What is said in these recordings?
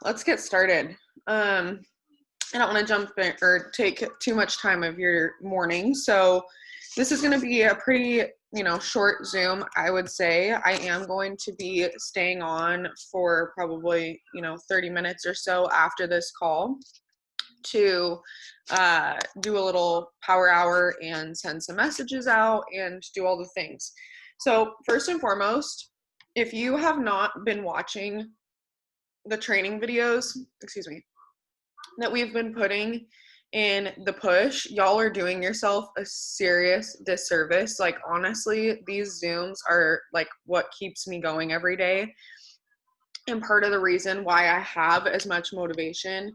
let's get started. I don't want to jump in or take too much time of your morning. So this is going to be a pretty, short Zoom, I would say. I am going to be staying on for probably, 30 minutes or so after this call to do a little power hour and send some messages out and do all the things. So first and foremost, if you have not been watching the training videos, that we've been putting in the push, y'all are doing yourself a serious disservice. Like, honestly, these Zooms are like what keeps me going every day, and part of the reason why I have as much motivation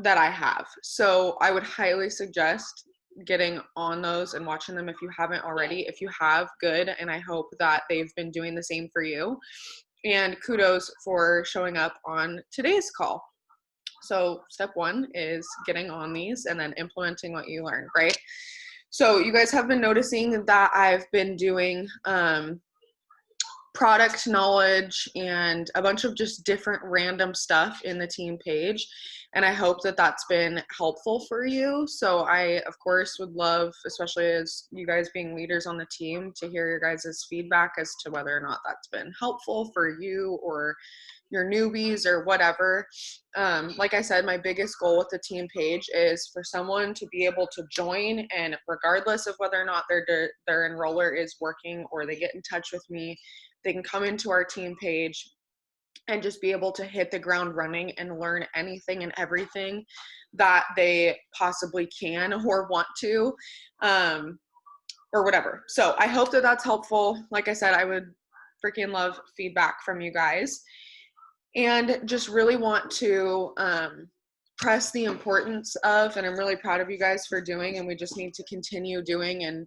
that I have. So I would highly suggest getting on those and watching them if you haven't already. If you have, good, and I hope that they've been doing the same for you. And kudos for showing up on today's call. So step one is getting on these and then implementing what you learned, right? So you guys have been noticing that I've been doing product knowledge and a bunch of just different random stuff in the team page. And I hope that that's been helpful for you. So I, of course, would love, especially as you guys being leaders on the team, to hear your guys' feedback as to whether or not that's been helpful for you or your newbies or whatever. Like I said, my biggest goal with the team page is for someone to be able to join, and regardless of whether or not their enroller is working or they get in touch with me, they can come into our team page and just be able to hit the ground running and learn anything and everything that they possibly can or want to, or whatever. So I hope that that's helpful. Like I said, I would freaking love feedback from you guys, and just really want to press the importance of, and I'm really proud of you guys for doing, and we just need to continue doing and,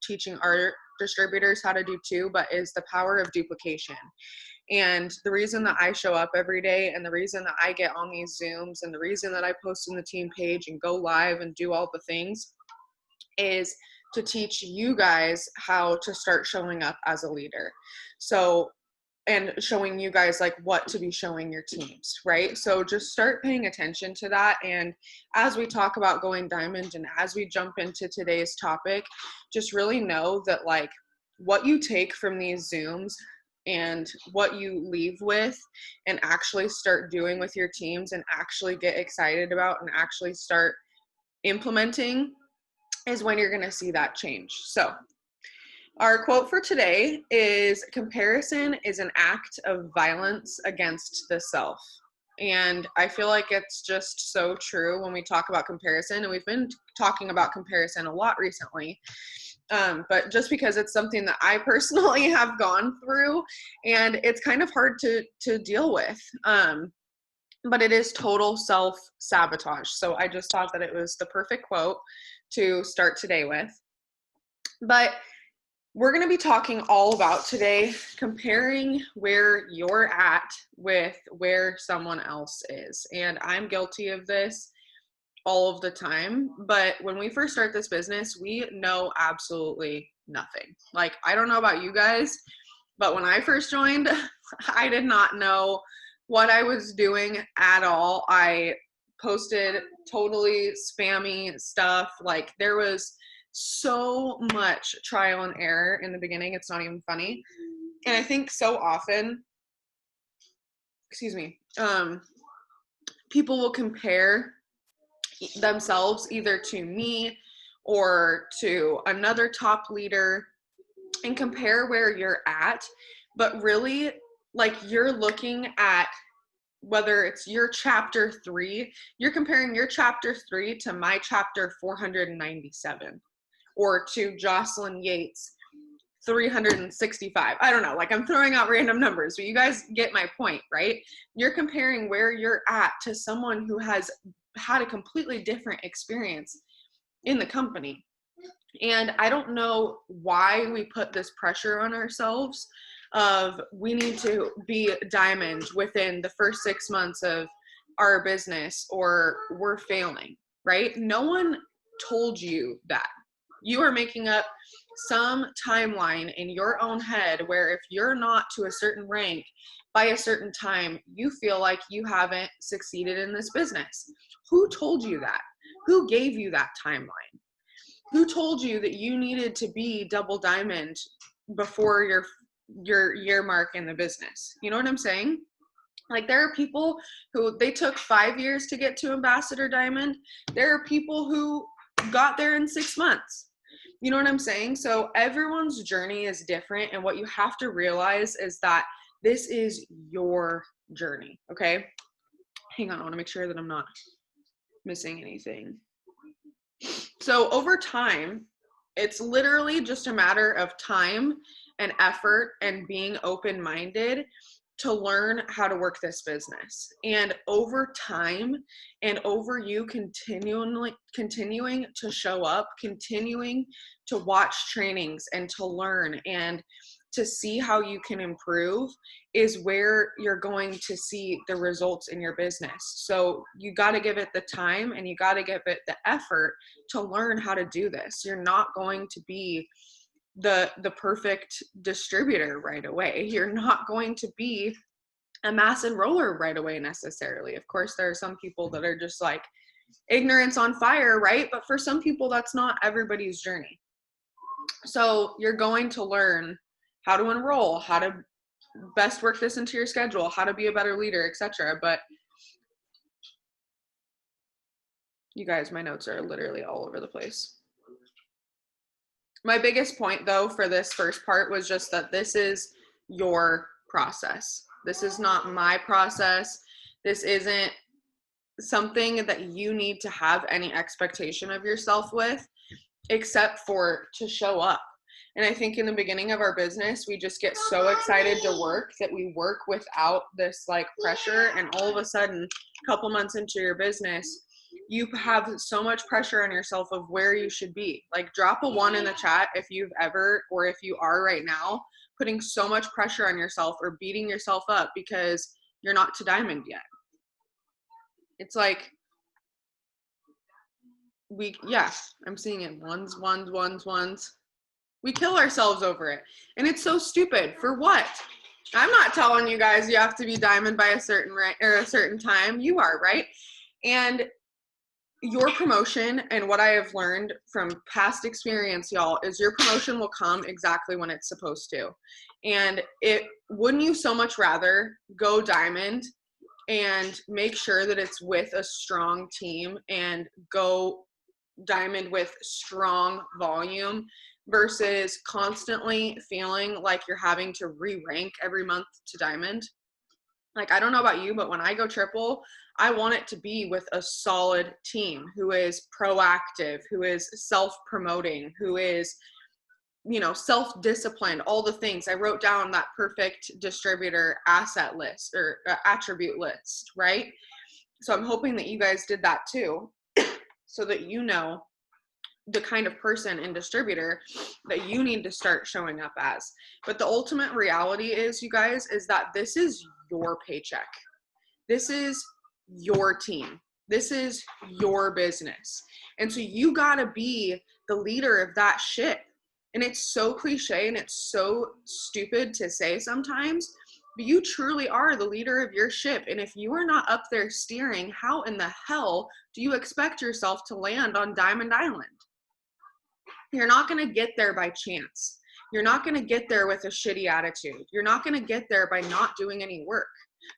teaching our distributors how to do too, but is the power of duplication. And the reason that I show up every day, and the reason that I get on these Zooms, and the reason that I post in the team page and go live and do all the things is to teach you guys how to start showing up as a leader. So, and showing you guys like what to be showing your teams, right? So just start paying attention to that. And as we talk about going diamond and as we jump into today's topic, just really know that like what you take from these Zooms and what you leave with and actually start doing with your teams and actually get excited about and actually start implementing is when you're going to see that change. So our quote for today is, comparison is an act of violence against the self. And I feel like it's just so true when we talk about comparison, and we've been talking about comparison a lot recently. But just because it's something that I personally have gone through, and it's kind of hard to deal with. But it is total self-sabotage. So I just thought that it was the perfect quote to start today with. But we're going to be talking all about today comparing where you're at with where someone else is. And I'm guilty of this all of the time. But when we first start this business, we know absolutely nothing. Like, I don't know about you guys, but when I first joined, I did not know what I was doing at all. I posted totally spammy stuff. Like, there was so much trial and error in the beginning. It's not even funny. And I think so often, people will compare themselves either to me or to another top leader and compare where you're at. But really, like, you're looking at whether it's your chapter 3, you're comparing your chapter 3 to my chapter 497. Or to Jocelyn Yates 365. I don't know, like, I'm throwing out random numbers, but you guys get my point, right? You're comparing where you're at to someone who has had a completely different experience in the company. And I don't know why we put this pressure on ourselves of we need to be diamond within the first 6 months of our business or we're failing, right? No one told you that. You are making up some timeline in your own head where if you're not to a certain rank by a certain time, you feel like you haven't succeeded in this business. Who told you that? Who gave you that timeline? Who told you that you needed to be double diamond before your year mark in the business? You know what I'm saying? Like, there are people who, they took 5 years to get to ambassador diamond. There are people who got there in 6 months. You know what I'm saying? So everyone's journey is different. And what you have to realize is that this is your journey. Okay. Hang on. I want to make sure that I'm not missing anything. So over time, it's literally just a matter of time and effort and being open-minded to learn how to work this business. And over time, and over you continuing to show up, continuing to watch trainings and to learn and to see how you can improve, is where you're going to see the results in your business. So you got to give it the time and you got to give it the effort to learn how to do this. You're not going to be the perfect distributor right away. You're not going to be a mass enroller right away necessarily. Of course, there are some people that are just like ignorance on fire, right? But for some people, that's not everybody's journey. So you're going to learn how to enroll, how to best work this into your schedule, how to be a better leader, etc. But you guys, my notes are literally all over the place. My biggest point though for this first part was just that this is your process. This is not my process. This isn't something that you need to have any expectation of yourself with, except for to show up. And I think in the beginning of our business, we just get so excited to work that we work without this like pressure. And all of a sudden, a couple months into your business, you have so much pressure on yourself of where you should be. Like, drop a 1 in the chat if you've ever, or if you are right now, putting so much pressure on yourself or beating yourself up because you're not to diamond yet. It's like, I'm seeing it. Ones. We kill ourselves over it. And it's so stupid. For what? I'm not telling you guys you have to be diamond by a certain time. You are, right? And your promotion, and what I have learned from past experience, y'all, is your promotion will come exactly when it's supposed to. And wouldn't you so much rather go diamond and make sure that it's with a strong team and go diamond with strong volume versus constantly feeling like you're having to re-rank every month to diamond? Like, I don't know about you, but when I go triple, I want it to be with a solid team who is proactive, who is self-promoting, who is, self-disciplined, all the things. I wrote down that perfect distributor asset list or attribute list, right? So I'm hoping that you guys did that too, so that you know the kind of person and distributor that you need to start showing up as. But the ultimate reality is, you guys, is that this is your paycheck. This is your team. This is your business. And so you gotta be the leader of that ship. And it's so cliche and it's so stupid to say sometimes, but you truly are the leader of your ship. And if you are not up there steering, how in the hell do you expect yourself to land on Diamond Island? You're not going to get there by chance. You're not going to get there with a shitty attitude. You're not going to get there by not doing any work.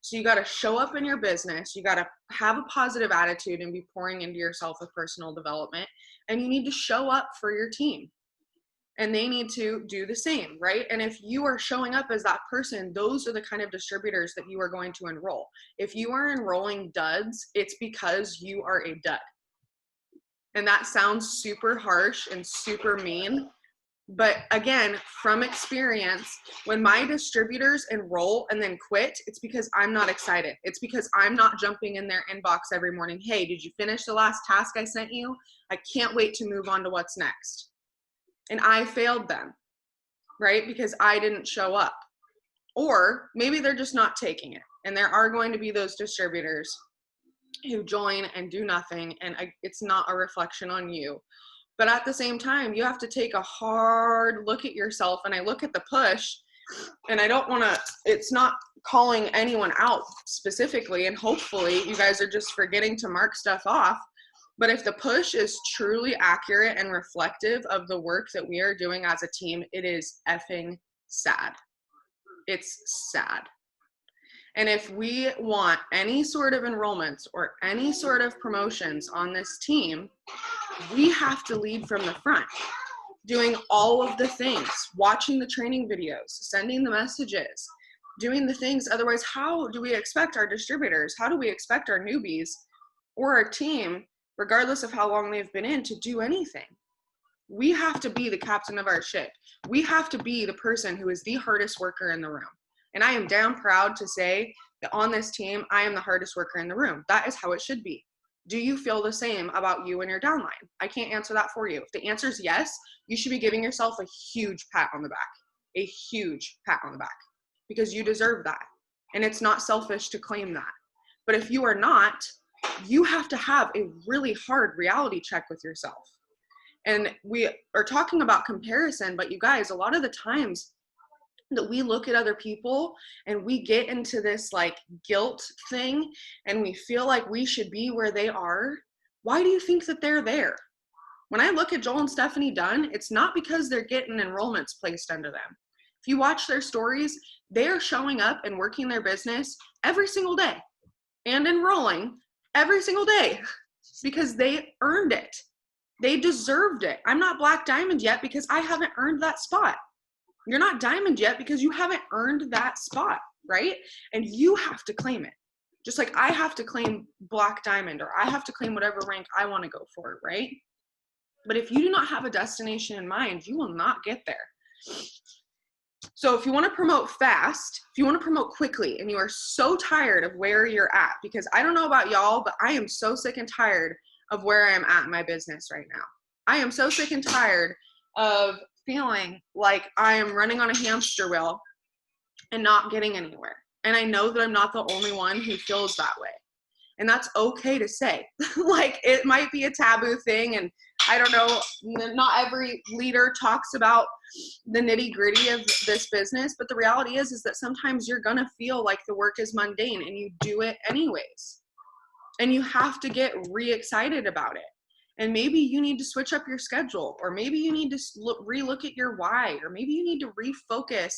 So you got to show up in your business. You got to have a positive attitude and be pouring into yourself with personal development. And you need to show up for your team. And they need to do the same, right? And if you are showing up as that person, those are the kind of distributors that you are going to enroll. If you are enrolling duds, it's because you are a dud. And that sounds super harsh and super mean. But again, from experience, when my distributors enroll and then quit, it's because I'm not excited. It's because I'm not jumping in their inbox every morning. Hey, did you finish the last task I sent you? I can't wait to move on to what's next. And I failed them, right? Because I didn't show up. Or maybe they're just not taking it. And there are going to be those distributors who join and do nothing, and it's not a reflection on you. But at the same time, you have to take a hard look at yourself. And I look at the push, and I don't want to, it's not calling anyone out specifically, and hopefully you guys are just forgetting to mark stuff off. But if the push is truly accurate and reflective of the work that we are doing as a team, it is effing sad. It's sad. And if we want any sort of enrollments or any sort of promotions on this team, we have to lead from the front, doing all of the things, watching the training videos, sending the messages, doing the things. Otherwise, how do we expect our distributors, how do we expect our newbies or our team, regardless of how long they've been in, to do anything? We have to be the captain of our ship. We have to be the person who is the hardest worker in the room. And I am damn proud to say that on this team, I am the hardest worker in the room. That is how it should be. Do you feel the same about you and your downline? I can't answer that for you. If the answer is yes, you should be giving yourself a huge pat on the back, a huge pat on the back, because you deserve that. And it's not selfish to claim that. But if you are not, you have to have a really hard reality check with yourself. And we are talking about comparison, but you guys, a lot of the times that we look at other people and we get into this like guilt thing and we feel like we should be where they are. Why do you think that they're there? When I look at Joel and Stephanie Dunn, it's not because they're getting enrollments placed under them. If you watch their stories, they are showing up and working their business every single day and enrolling every single day because they earned it. They deserved it. I'm not Black Diamond yet because I haven't earned that spot. You're not Diamond yet because you haven't earned that spot, right? And you have to claim it. Just like I have to claim Black Diamond, or I have to claim whatever rank I want to go for, right? But if you do not have a destination in mind, you will not get there. So if you want to promote fast, if you want to promote quickly, and you are so tired of where you're at, because I don't know about y'all, but I am so sick and tired of where I am at in my business right now. I am so sick and tired of feeling like I am running on a hamster wheel and not getting anywhere. And I know that I'm not the only one who feels that way. And that's okay to say. Like, it might be a taboo thing, and I don't know, not every leader talks about the nitty gritty of this business, but the reality is that sometimes you're gonna feel like the work is mundane and you do it anyways. And you have to get re-excited about it. And maybe you need to switch up your schedule, or maybe you need to relook at your why, or maybe you need to refocus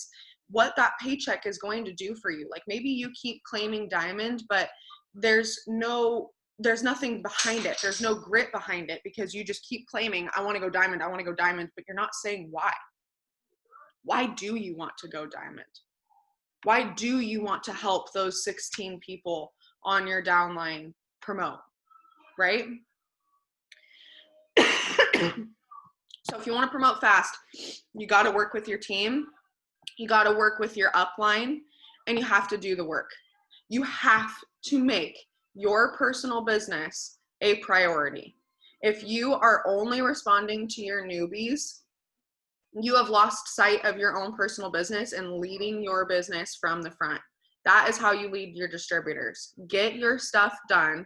what that paycheck is going to do for you. Like, maybe you keep claiming Diamond, but there's nothing behind it. There's no grit behind it because you just keep claiming, I want to go Diamond, I want to go Diamond, but you're not saying why. Why do you want to go Diamond? Why do you want to help those 16 people on your downline promote, right? So if you want to promote fast, you got to work with your team, you got to work with your upline, and you have to do the work. You have to make your personal business a priority. If you are only responding to your newbies, you have lost sight of your own personal business and leading your business from the front. That is how you lead your distributors. Get your stuff done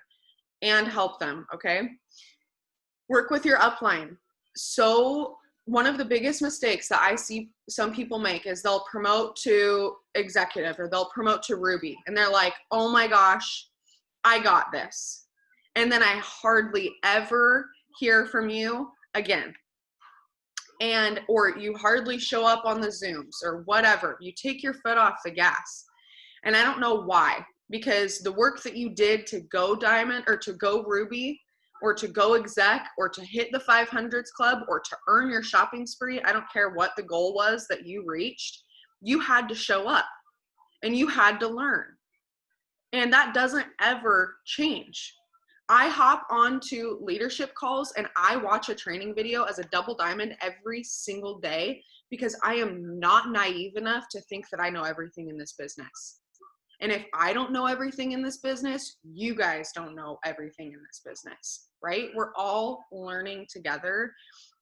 and help them, okay? Work with your upline. So one of the biggest mistakes that I see some people make is they'll promote to executive or they'll promote to Ruby and they're like, oh my gosh, I got this. And then I hardly ever hear from you again. Or you hardly show up on the Zooms or whatever. You take your foot off the gas. And I don't know why, because the work that you did to go Diamond or to go Ruby or to go exec or to hit the 500s club or to earn your shopping spree, I don't care what the goal was that you reached, you had to show up and you had to learn. And that doesn't ever change. I hop onto leadership calls and I watch a training video as a double Diamond every single day because I am not naive enough to think that I know everything in this business. And if I don't know everything in this business, you guys don't know everything in this business, right? We're all learning together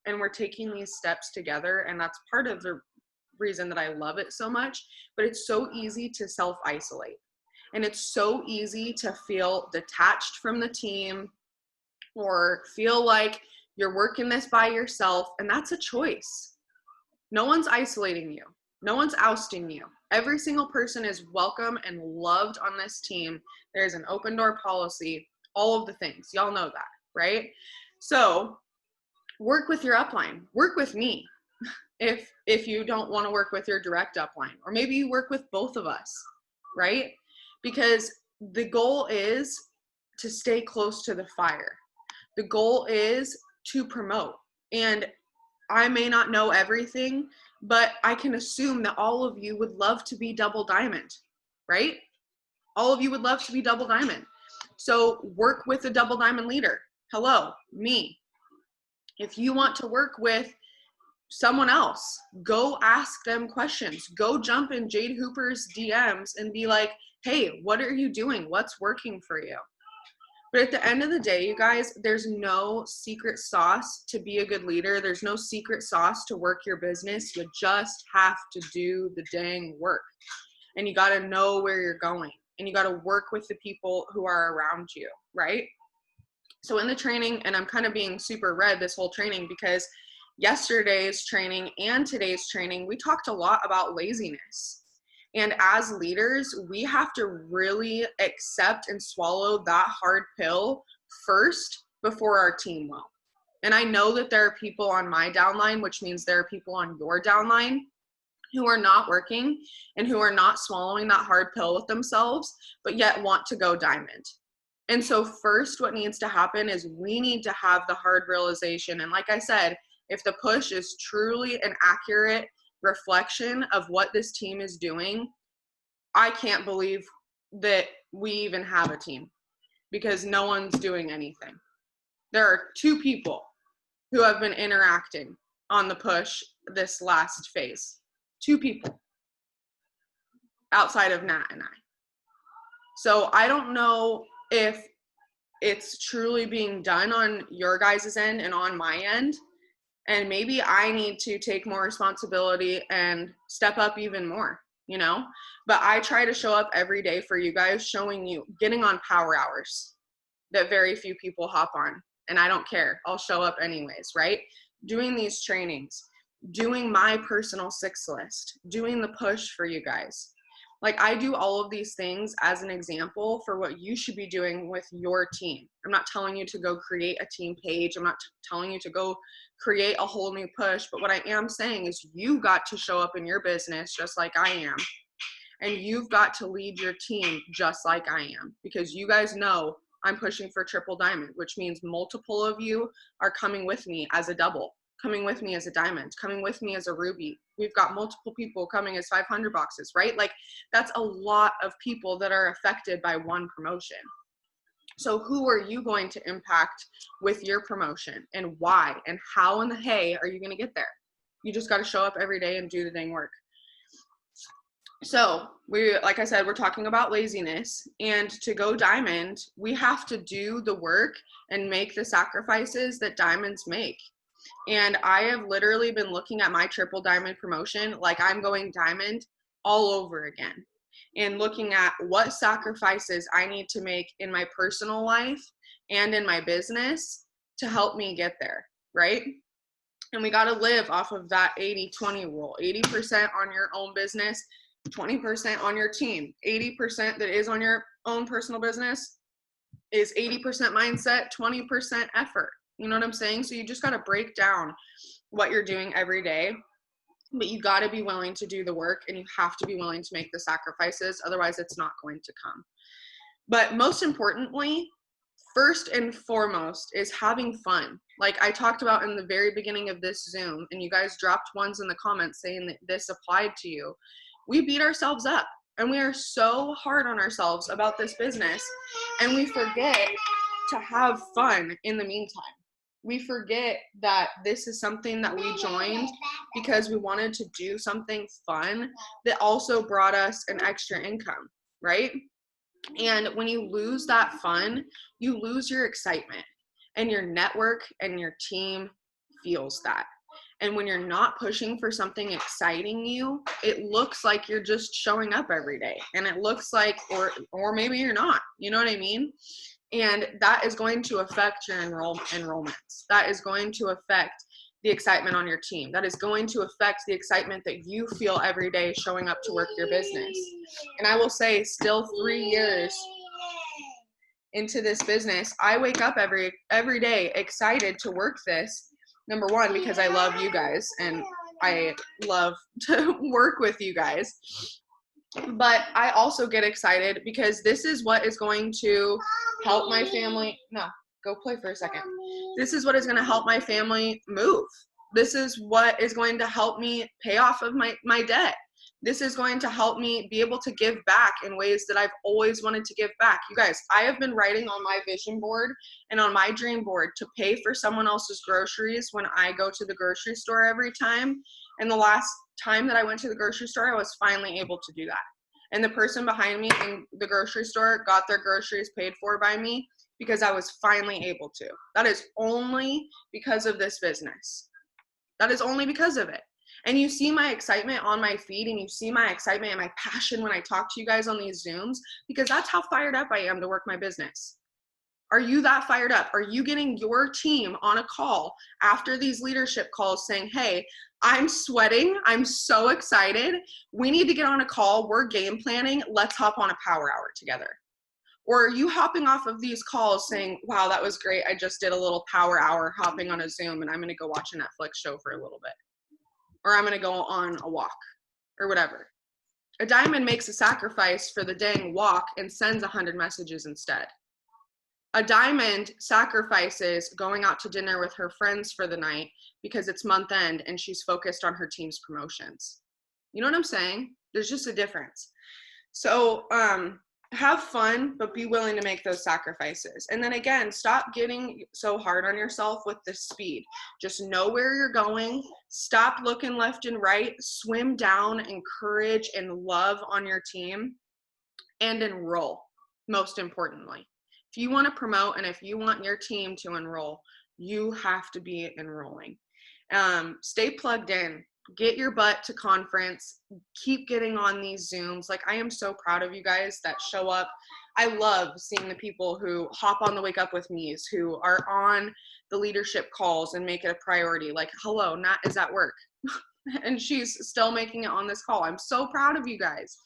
and we're taking these steps together. And that's part of the reason that I love it so much, but it's so easy to self-isolate. And it's so easy to feel detached from the team or feel like you're working this by yourself. And that's a choice. No one's isolating you. No one's ousting you. Every single person is welcome and loved on this team. There's an open door policy, all of the things. Y'all know that, right? So work with your upline. Work with me if you don't want to work with your direct upline. Or maybe you work with both of us, right? Because the goal is to stay close to the fire. The goal is to promote. And I may not know everything, but I can assume that all of you would love to be double diamond, right? All of you would love to be double diamond. So work with a double diamond leader. Hello, me. If you want to work with someone else, go ask them questions. Go jump in Jade Hooper's DMs and be like, hey, what are you doing? What's working for you? But at the end of the day, you guys, there's no secret sauce to be a good leader. There's no secret sauce to work your business. You just have to do the dang work. And you got to know where you're going. And you got to work with the people who are around you, right? So in the training, and I'm kind of being super red this whole training because yesterday's training and today's training, we talked a lot about laziness. And as leaders, we have to really accept and swallow that hard pill first before our team will. And I know that there are people on my downline, which means there are people on your downline who are not working and who are not swallowing that hard pill with themselves, but yet want to go diamond. And so first, what needs to happen is we need to have the hard realization. And like I said, if the push is truly an accurate reflection of what this team is doing, I can't believe that we even have a team because no one's doing anything. There are 2 people who have been interacting on the push this last phase. 2 people outside of Nat and I. So I don't know if it's truly being done on your guys' end and on my end. And maybe I need to take more responsibility and step up even more, you know? But I try to show up every day for you guys, showing you, getting on power hours that very few people hop on. And I don't care. I'll show up anyways, right? Doing these trainings, doing my personal 6 list, doing the push for you guys. Like I do all of these things as an example for what you should be doing with your team. I'm not telling you to go create a team page. I'm not telling you to go create a whole new push. But what I am saying is you got to show up in your business just like I am. And you've got to lead your team just like I am. Because you guys know I'm pushing for triple diamond, which means multiple of you are coming with me as a double, coming with me as a diamond, coming with me as a ruby. We've got multiple people coming as 500 boxes, right? Like that's a lot of people that are affected by one promotion. So who are you going to impact with your promotion and why and how in the hay are you going to get there? You just got to show up every day and do the dang work. So like I said, we're talking about laziness, and to go diamond, we have to do the work and make the sacrifices that diamonds make. And I have literally been looking at my triple diamond promotion like I'm going diamond all over again, and looking at what sacrifices I need to make in my personal life and in my business to help me get there, right? And we got to live off of that 80-20 rule. 80% on your own business, 20% on your team. 80% that is on your own personal business is 80% mindset, 20% effort. You know what I'm saying? So you just got to break down what you're doing every day, but you got to be willing to do the work, and you have to be willing to make the sacrifices. Otherwise, it's not going to come. But most importantly, first and foremost is having fun. Like I talked about in the very beginning of this Zoom, and you guys dropped ones in the comments saying that this applied to you. We beat ourselves up, and we are so hard on ourselves about this business, and we forget to have fun in the meantime. We forget that this is something that we joined because we wanted to do something fun that also brought us an extra income, right? And when you lose that fun, you lose your excitement, and your network and your team feels that. And when you're not pushing for something exciting you, it looks like you're just showing up every day, and it looks like, or maybe you're not, you know what I mean? And that is going to affect your enrollments. That is going to affect the excitement on your team. That is going to affect the excitement that you feel every day showing up to work your business. And I will say, still 3 years into this business, I wake up every day excited to work this. Number one, because I love you guys and I love to work with you guys. But I also get excited because this is what is going to help my family. No, go play for a second. This is what is going to help my family move. This is what is going to help me pay off of my debt. This is going to help me be able to give back in ways that I've always wanted to give back. You guys, I have been writing on my vision board and on my dream board to pay for someone else's groceries when I go to the grocery store every time. And the last time that I went to the grocery store, I was finally able to do that. And the person behind me in the grocery store got their groceries paid for by me because I was finally able to. That is only because of this business. That is only because of it. And you see my excitement on my feed, and you see my excitement and my passion when I talk to you guys on these Zooms, because that's how fired up I am to work my business. Are you that fired up? Are you getting your team on a call after these leadership calls saying, hey, I'm sweating, I'm so excited, we need to get on a call, we're game planning, let's hop on a power hour together? Or are you hopping off of these calls saying, wow, that was great, I just did a little power hour hopping on a Zoom and I'm gonna go watch a Netflix show for a little bit? Or I'm gonna go on a walk, or whatever. A diamond makes a sacrifice for the dang walk and sends 100 messages instead. A diamond sacrifices going out to dinner with her friends for the night because it's month end and she's focused on her team's promotions. You know what I'm saying? There's just a difference. So have fun, but be willing to make those sacrifices. And then again, stop getting so hard on yourself with the speed. Just know where you're going. Stop looking left and right. Swim down, encourage and love on your team, and enroll, most importantly. If you want to promote and if you want your team to enroll, you have to be enrolling. Stay plugged in. Get your butt to conference. Keep getting on these Zooms. Like, I am so proud of you guys that show up. I love seeing the people who hop on the Wake Up With Me's, who are on the leadership calls and make it a priority. Like, hello, Nat is at work. And she's still making it on this call. I'm so proud of you guys.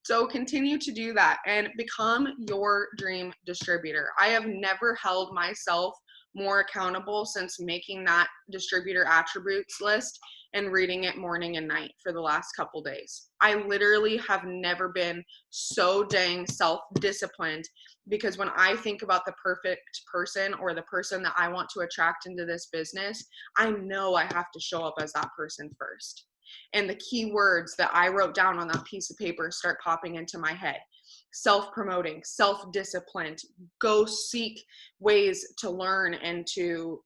So continue to do that and become your dream distributor. I have never held myself more accountable since making that distributor attributes list and reading it morning and night for the last couple days. I literally have never been so dang self-disciplined, because when I think about the perfect person or the person that I want to attract into this business, I know I have to show up as that person first. And the key words that I wrote down on that piece of paper start popping into my head. Self-promoting, self-disciplined, go seek ways to learn and to,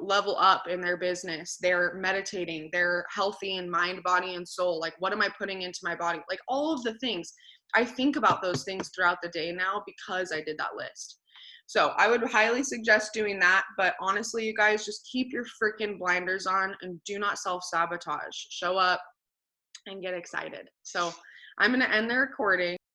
level up in their business. They're meditating, they're healthy in mind, body, and soul. Like, what am I putting into my body? Like, all of the things. I think about those things throughout the day now because I did that list. So I would highly suggest doing that. But honestly, you guys, just keep your freaking blinders on and do not self-sabotage. Show up and get excited. So I'm going to end the recording.